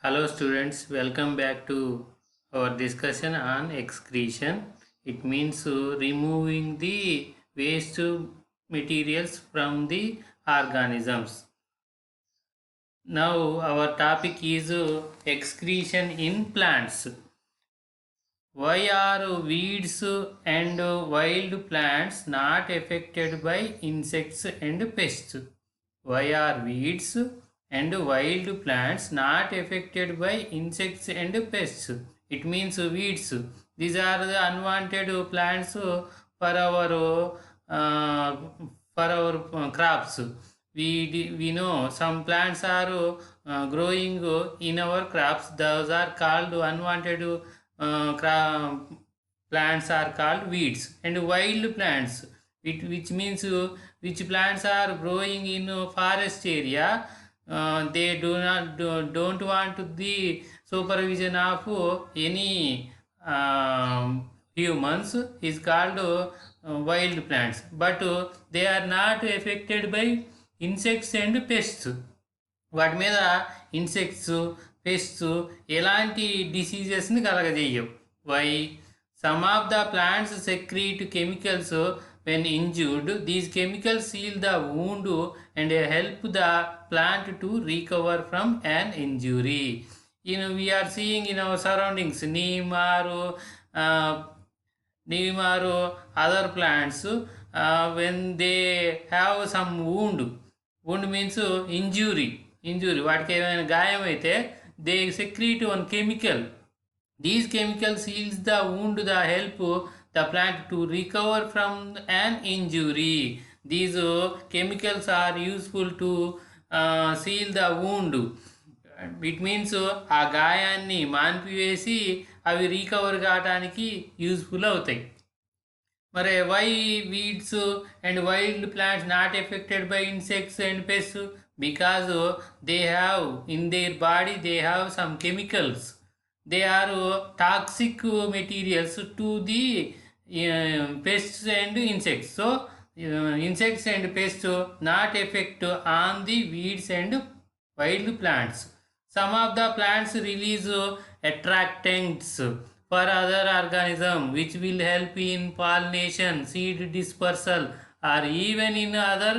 Hello students, welcome back to our discussion on excretion. It means removing the waste materials from the organisms. Now our topic is excretion in plants. Why are weeds and wild plants not affected by insects and pests? Why are weeds and wild plants not affected by insects and pests? It means weeds. These are the unwanted plants uh, for our crops. We know some plants are growing in our crops. Those are called unwanted plants are called weeds and wild plants which means which plants are growing in forest area. They don't want the supervision of any humans is called wild plants, but they are not affected by insects and pests. వాటి మీద insects pests ఎలాంటి డిసీజెస్ని కలగజేయవు. Why some of the plants secrete chemicals when injured. These chemicals seal the wound and help the plant to recover from an injury. We are seeing in our surroundings uh, neem or other plants, when they have some wound means injury వాటికి ఏమైనా గాయం అయితే they secrete one chemical. These chemicals heals the wound, the help the plant to recover from an injury. These chemicals are useful to seal the wound. It means ఆ గాయాన్ని మాన్పివేసి అవి recover కావడానికి useful అవుతాయి. మరి why weeds and wild plants not affected by insects and pests? Because they have in their body they have some chemicals. They are toxic materials to the pests and insects. So insects and pests not affect on the weeds and wild plants. Some of the plants release attractants for other organisms which will help in pollination, seed dispersal, or even in other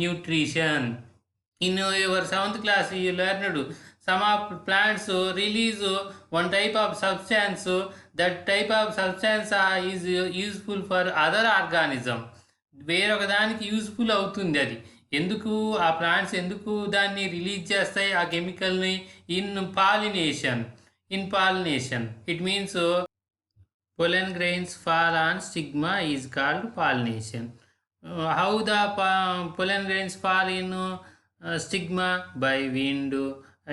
nutrition. In your 7th class you learned some of plants release one type of substance. That type of substance is useful for other organism. వేరొక దానికి useful అవుతుంది. అది ఎందుకు ఆ plants ఎందుకు దాన్ని release చేస్తాయి ఆ కెమికల్ని? In pollination it means pollen grains fall on stigma is called pollination. How the pollen grains fall in stigma? By wind,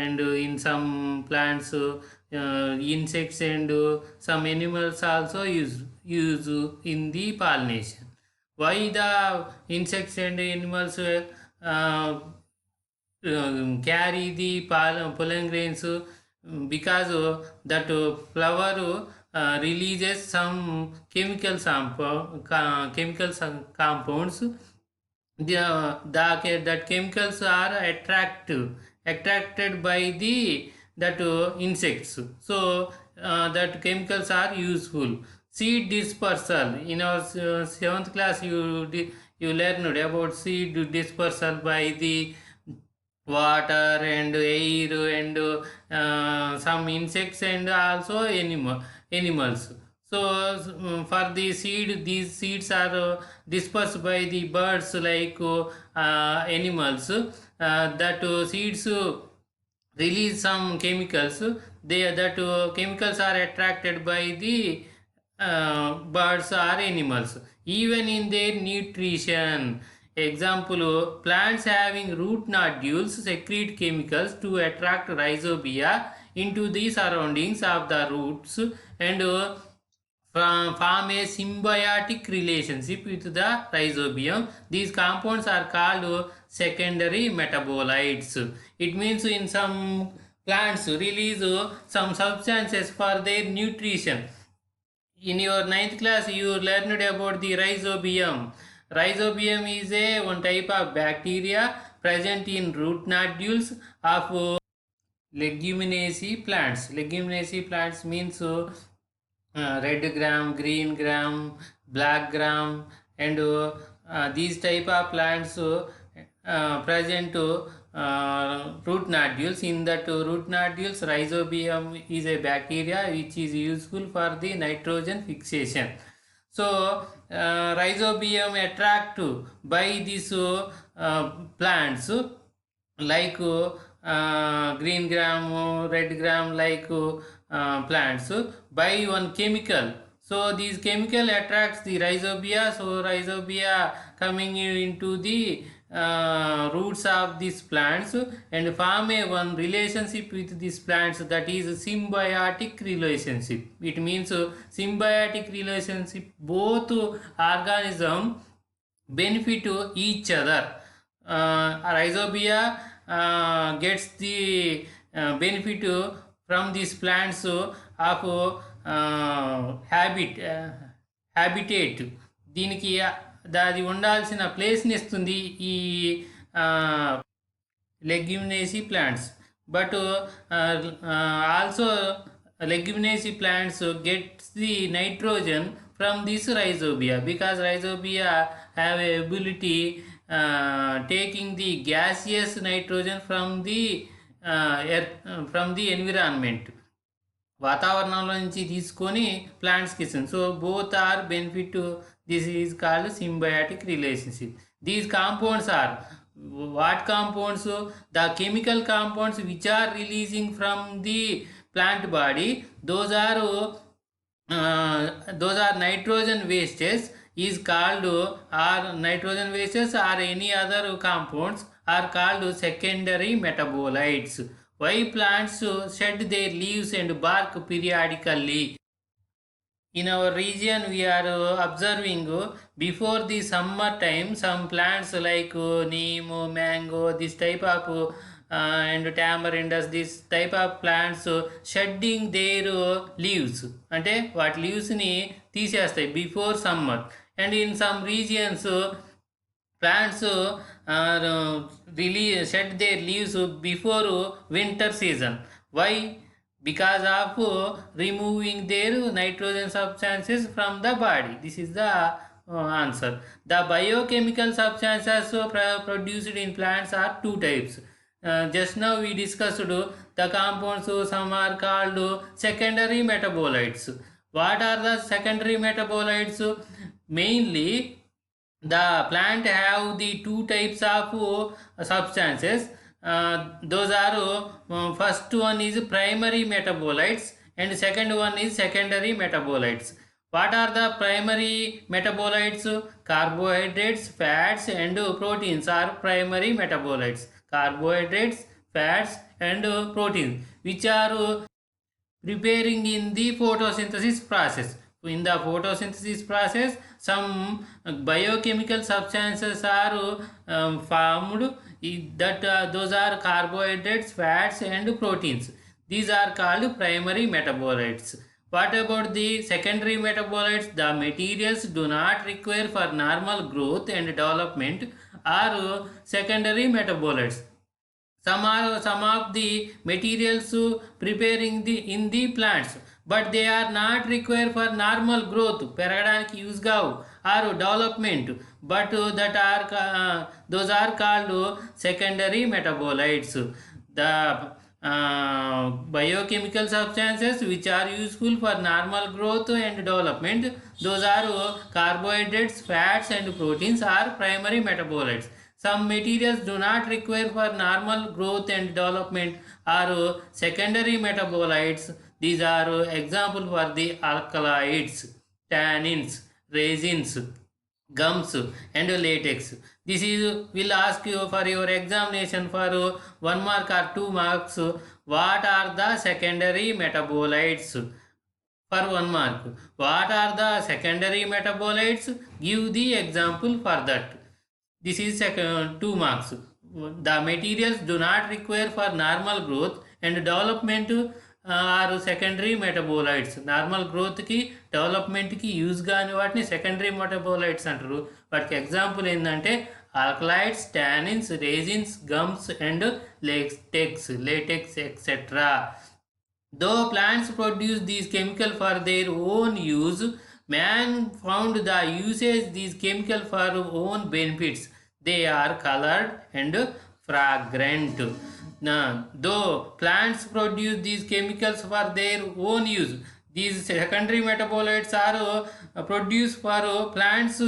and in some plants insects and some animals also use in the pollination. Why the insects and animals carry the pollen grains? Because that flower releases some compounds. That chemicals are attracted by that insects. So that chemicals are useful. Seed dispersal. In our 7th class you learned about seed dispersal by the water and air and some insects and also animals. So for the seed, these seeds are dispersed by the birds like animals. That seeds release some chemicals. That chemicals are attracted by the birds or animals. Even in their nutrition, example, plants having root nodules secrete chemicals to attract rhizobia into the surroundings of the roots and form a symbiotic relationship with the rhizobium. These compounds are called secondary metabolites. It means in some plants release some substances for their nutrition. In your 9th class you learned about the rhizobium. Rhizobium is one type of bacteria present in root nodules of Leguminaceae plants. Leguminaceae plants means red gram, green gram, black gram, and these type of plants present root nodules. In that root nodules, rhizobium is a bacteria which is useful for the nitrogen fixation. So rhizobium attract by these plants like green gram, red gram, like plants by one chemical. So these chemical attracts the rhizobia. So rhizobia coming into the roots of these plants and form a one relationship with these plants, that is symbiotic relationship. It means symbiotic relationship. Both organism benefit to each other. Rhizobia gets the benefit from these plants of habitat. దీనికి దాది ఉండాల్సిన ప్లేస్ని ఇస్తుంది ఈ leguminaceae plants. But also leguminaceae plants gets the nitrogen from this rhizobia, because rhizobia have a ability taking the gaseous nitrogen from the earth, from the environment, వాతావరణంలో నుంచి తీసుకొని ప్లాంట్స్కి ఇస్తుంది. So both are benefit. This is called symbiotic relationship. These compounds are what compounds? The chemical compounds which are releasing from the plant body. Those are nitrogen wastes is called, or nitrogen wastes or any other compounds are called secondary metabolites. Why plants shed their leaves and bark periodically? In our region we are observing before the summer time some plants like neem, mango, this type of and tamarindus, this type of plants shedding their leaves, అంటే వాటి లీవ్స్ని తీసేస్తాయి before summer. And in some regions plants shed their leaves before winter season. Why? Because of removing their nitrogen substances from the body. This is the answer. The biochemical substances produced in plants are two types. Just now we discussed the compounds, some are called secondary metabolites. What are the secondary metabolites? Mainly the plant have the two types of substances. Those are first one is primary metabolites and second one is secondary metabolites. What are the primary metabolites? Carbohydrates, fats and proteins are primary metabolites. Carbohydrates, fats and proteins, which are preparing in the photosynthesis process. In the photosynthesis process some biochemical substances are formed, that those are carbohydrates, fats and proteins. These are called primary metabolites. What about the secondary metabolites? The materials do not require for normal growth and development are secondary metabolites. Some of the materials preparing in the plants, but they are not required for normal growth, పెరగడానికి use కావు, or development, but those are called secondary metabolites. The biochemical substances which are useful for normal growth and development, those are carbohydrates, fats and proteins are primary metabolites. Some materials do not require for normal growth and development are secondary metabolites. These are example for the alkaloids, tannins, resins, gums and latex. This is will ask you for your examination for 1 mark or 2 marks. What are the secondary metabolites? For 1 mark, what are the secondary metabolites? Give the example for that. This is 2 marks. The materials do not require for normal growth and development are secondary metabolites. Normal గ్రోత్కి డెవలప్మెంట్కి use కాని వాటిని secondary metabolites అంటారు. వాటికి example ఏంటంటే alkaloids, tannins, resins, gums, and latex, etc. Though plants produce these chemicals for their own use, man found the usage these chemicals for own benefits. They are colored and fragrant. Now, though plants produce these chemicals for their own use, these secondary metabolites are produced for plants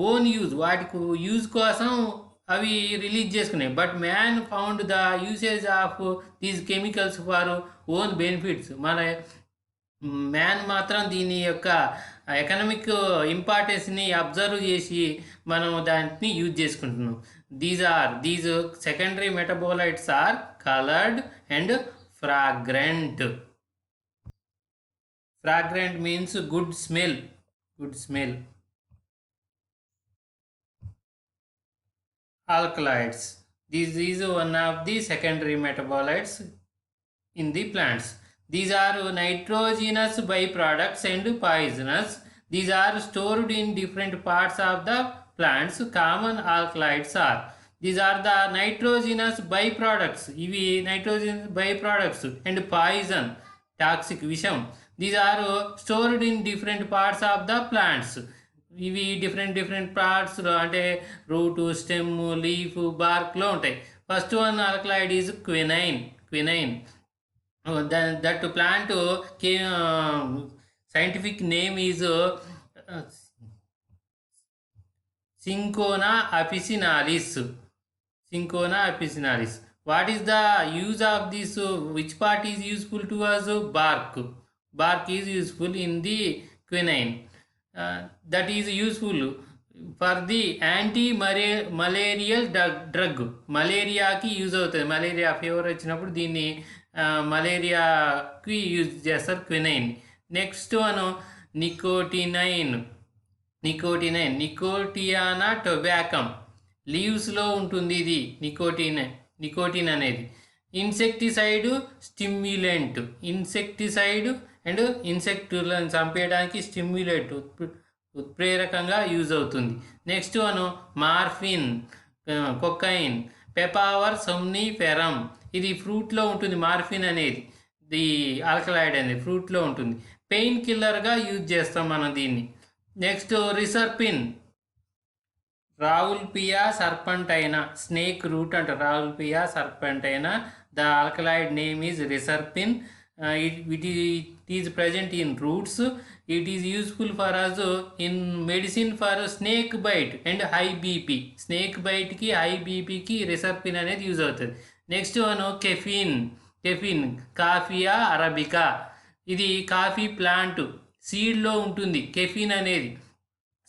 own use. వాటికి use కోసం అవి release చేసుకున్నాయి. But man found the usage of these chemicals for own benefits. మన man మాత్రం దీని యొక్క economic ఇంపార్టెన్స్ని observe చేసి మనం దాన్ని యూజ్ చేసుకుంటున్నాం. These secondary metabolites are coloured and fragrant. Fragrant means good smell. Alkaloids. This is one of the secondary metabolites in the plants. These are nitrogenous byproducts and poisonous. These are stored in different parts of the plants. Common alkaloids are. These are the nitrogenous byproducts. ఇవి nitrogenous byproducts and poison, toxic విషం. These are stored in different parts of the plants. ఇవి different పార్ట్స్లో అంటే root, stem, leaf, బార్క్లో ఉంటాయి. First one alkaloid is quinine. That plant scientific name is cinchona officinalis. What is the use of this? Which part is useful to us? bark is useful in the quinine. That is useful for the anti-malarial drug. మలేరియాకి use అవుతుంది. Malaria fever వచ్చినప్పుడు దీన్ని మలేరియాకి use చేస్తారు quinine. Next one nicotiana tabacum. లీవ్స్లో ఉంటుంది ఇది nicotine అనేది. Insecticide, stimulant. ఇన్సెక్టిసైడ్ అండ్ ఇన్సెక్టులను చంపేయడానికి స్టిమ్యులేట్, ఉత్ప్రేరకంగా యూజ్ అవుతుంది. Next one morphine, cocaine, papaver somniferum. ఇది ఫ్రూట్లో ఉంటుంది. మార్ఫిన్ అనేది ది ఆల్కలాయిడ్ అనేది ఫ్రూట్లో ఉంటుంది. పెయిన్ కిల్లర్గా యూజ్ చేస్తాం మనం దీన్ని. Next reserpine, rauvolfia serpentina. Snake root అంట rauvolfia serpentina. The alkaloid name is reserpine. It is present in roots. It is useful for us in medicine for snake bite and high BP. Snake bite ki high BP ki reserpine అనేది use అవుతుంది. Next one caffeine, coffea arabica. ఇది coffee plant సీడ్లో ఉంటుంది caffeine అనేది.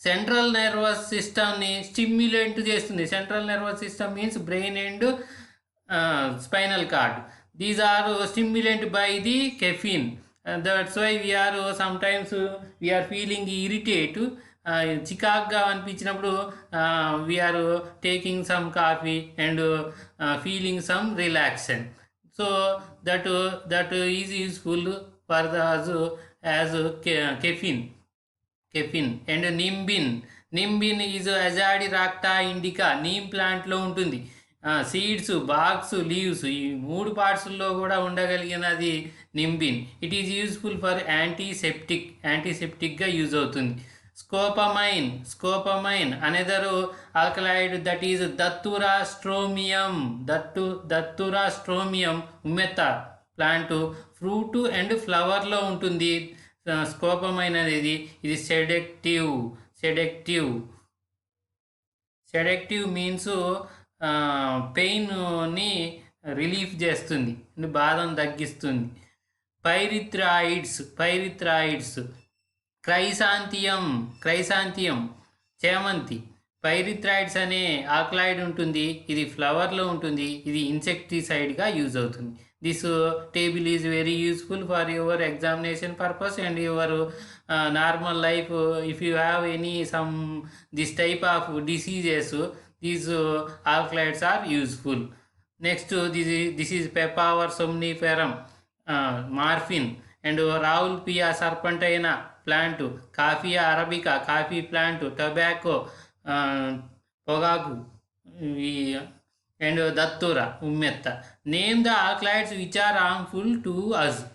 Central nervous సిస్టమ్ని stimulate చేస్తుంది. Central nervous system means brain and spinal cord. These are stimulant by the caffeine. That's why sometimes we are feeling irritated. చికాగ్గా అనిపించినప్పుడు we are taking some coffee and feeling some relaxation. So that is useful for us as caffeine. And nimbin is Azadirachta indica. Neem ప్లాంట్లో ఉంటుంది. Seeds, barks, leaves ఈ 3 పార్ట్స్లో కూడా ఉండగలిగినది nimbin. It is useful for యాంటీసెప్టిక్గా use అవుతుంది. Scopolamine another alkaloid that is datura stramonium ఉమ్మెత్త plant fruit and ఫ్లవర్లో ఉంటుంది. స్కోపమైన్ అనేది ఇది సెడెక్టివ్ మీన్స్ పెయిన్ని రిలీఫ్ చేస్తుంది, బాధను తగ్గిస్తుంది. పైరిథ్రాయిడ్స్, క్రైసాంతియం చేమంతి. పైరిథ్రాయిడ్స్ అనే ఆల్కలాయిడ్ ఉంటుంది. ఇది ఫ్లవర్లో ఉంటుంది. ఇది ఇన్సెక్టిసైడ్గా యూజ్ అవుతుంది. This table is very useful for your examination purpose and your normal life. If you have any this type of diseases, these alkaloids are useful. Next this is Papaver somniferum, morphine and Raoulpia serpentina plant, Coffea arabica coffee plant, tobacco, పొగాకు and Dattura, Ummetta. Name the alkalides which are harmful to us.